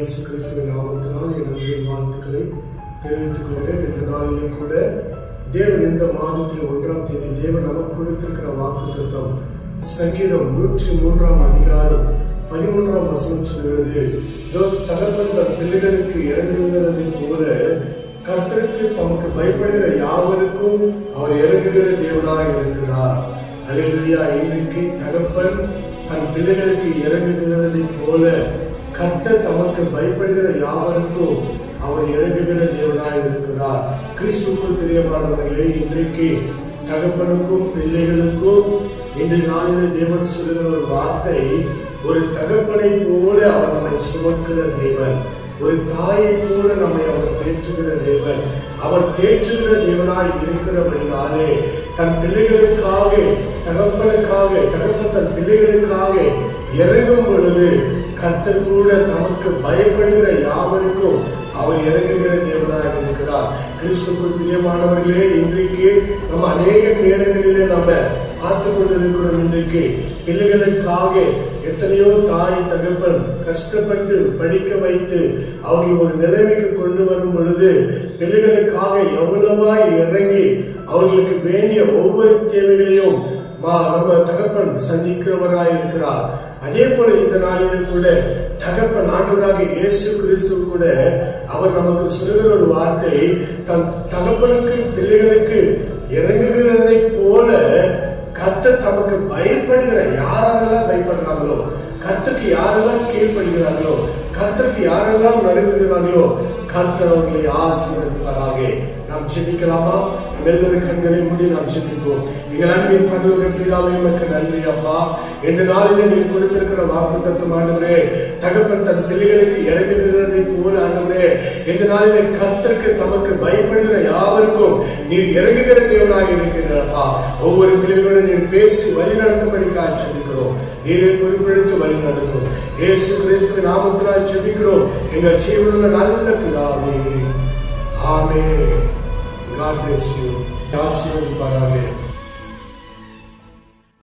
இயேசு கிறிஸ்துவின் நாமத்தினால் என் அன்பின் வாழ்த்துக்களை தெரிவித்துக் கொள்கிறேன். இந்த நாளிலும் கூட தேவன் இந்த மாதத்தில் 1ஆம் தேதி தேவன் நமக்கு கொடுத்திருக்கிற வாக்குத்தத்தம் சங்கீதம் 103ஆம் அதிகாரம் 13ஆம் வசனம் சொல்கிறது, தகப்பன் தன் பிள்ளைகளுக்கு இறங்குகிறது போல கர்த்தருக்கு தமக்கு பயப்படுகிற யாவருக்கும் அவர் இறங்குகிற தேவனாய் இருக்கிறார். அல்லேலூயா. இன்றைக்கு தகப்பன் தன் பிள்ளைகளுக்கு இறங்குகிறதை போல கர்த்தர் தமக்கு பயப்படுகிற யாவருக்கும் அவர் இறங்குகிற தேவனாய் இருக்கிறார். கிறிஸ்துவுக்குள் பிரியமானவர்களே, இன்றைக்கு தகப்பனுக்கும் பிள்ளைகளுக்கும் இன்று நாளிலே தேவன் சொல்லுகிற ஒரு வார்த்தை, ஒரு தகப்பனை போல அவர் நம்மை சுமக்கிற தேவன், ஒரு தாயை போல நம்மை அவர் தேற்றுகிற தேவன். அவர் தேற்றுகிற தேவனாய் இருக்கிறபடினாலே தன் பிள்ளைகளுக்காக தகப்பன் தன் பிள்ளைகளுக்காக இறங்கும் பொழுது கர்த்தர் கூட தமக்கு பயப்படுகிற யாவருக்கும் அவர் இறங்குகிற தேவனாக இருக்கிறார். கிறிஸ்துவுக்குள் பிரியமானவர்களே, இன்றைக்கு நம்ம அநேக நேரங்களிலே நம்ம பார்த்து கொண்டிருக்கிறோம். இன்றைக்கு பிள்ளைகளுக்காக எத்தனையோ தாய் தகப்பன் கஷ்டப்பட்டு படிக்க வைத்து அவர்கள் ஒரு நிலைமைக்கு கொண்டு வரும் பொழுது பிள்ளைகளுக்காக எவ்வளவாய் இறங்கி அவர்களுக்கு வேண்டிய ஒவ்வொரு தேவைகளையும் நம்ம தகப்பன் சந்திக்கிறவராய் இருக்கிறார். அதே போல இந்த நாளிலும் கூட தகப்பன் ஆண்டவராக இயேசு கிறிஸ்து கூட அவர் நமக்கு சொல்லுகிற ஒரு வார்த்தை, தன் தகப்பனுக்கு பிள்ளைகளுக்கு இறங்குகிறதை போல கர்த்தர் தமக்கு பயப்படுகிற யாரெல்லாம் பயப்படுறாங்களோ, கர்த்தருக்கு யாரெல்லாம் கீழ்ப்படுகிறார்களோ, கர்த்தருக்கு யாரெல்லாம் நடுங்குகிறார்களோ கர்த்தர் அவர்களை ஆசீர்வதிப்பாராக. நாம் ஜெபிக்கலாமா? வெவ்வேறு கண்களை மூடி நாம் ஜெபிப்போம். எங்கள் அன்பின் பரலோக பிதாவே, உமக்கு நன்றி அப்பா. இந்த நாளிலே நீர் கொடுத்திருக்கிற வாக்குத்தத்தம் ஆண்டவரே, தகப்பன் தன் பிள்ளைகளுக்கு இறங்குகிறதை போல ஆண்டவரே, இந்த நாளிலே கர்த்தருக்கு தமக்கு பயப்படுகிற யாவருக்கும் நீர் இறங்குகிற தேவனாக இருக்கிறாரப்பா. ஒவ்வொரு பிள்ளைகளோடு நீர் பேசி வழி நடத்தும்படிக்காக ஜெபிக்கிறோம். நீரை பொறுப்பெடுத்து வழி நடத்தும் இயேசு கிறிஸ்துவின் நாமத்தினால் ஜெபிக்கிறோம் எங்கள் ஜீவனுள்ள நல்ல பிதாவே. ஆமென். God bless you. ஆசீர்வதிப்பாராக.